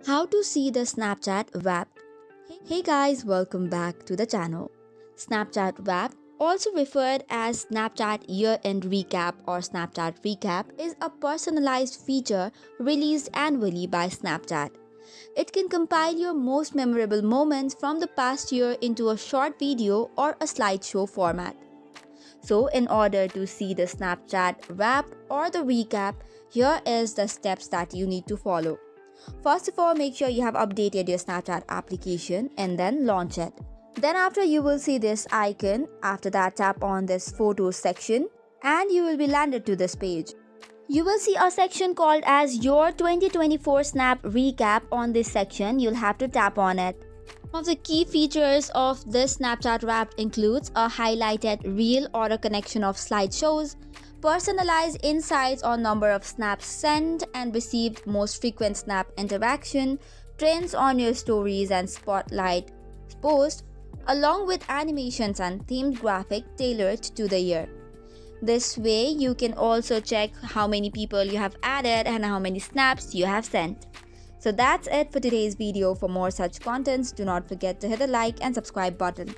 How to see the Snapchat Wrapped. Hey guys, welcome back to the channel. Snapchat Wrapped, also referred as Snapchat Year-End Recap or Snapchat Recap, is a personalized feature released annually by Snapchat. It can compile your most memorable moments from the past year into a short video or a slideshow format. So, in order to see the Snapchat Wrap or the recap, here is the steps that you need to follow. First of all, make sure you have updated your Snapchat application and then launch it. Then after, you will see this icon. After that, tap on this photos section and you will be landed to this page. You will see a section called as your 2024 Snap Recap. On this section, you'll have to tap on it. Some of the key features of this Snapchat Wrapped includes a highlighted reel or a connection of slideshows, personalized insights on number of snaps sent and received, most frequent snap interaction, trends on your stories and spotlight post, along with animations and themed graphic tailored to the year. This way, you can also check how many people you have added and how many snaps you have sent. So that's it for today's video. For more such contents, do not forget to hit the like and subscribe button.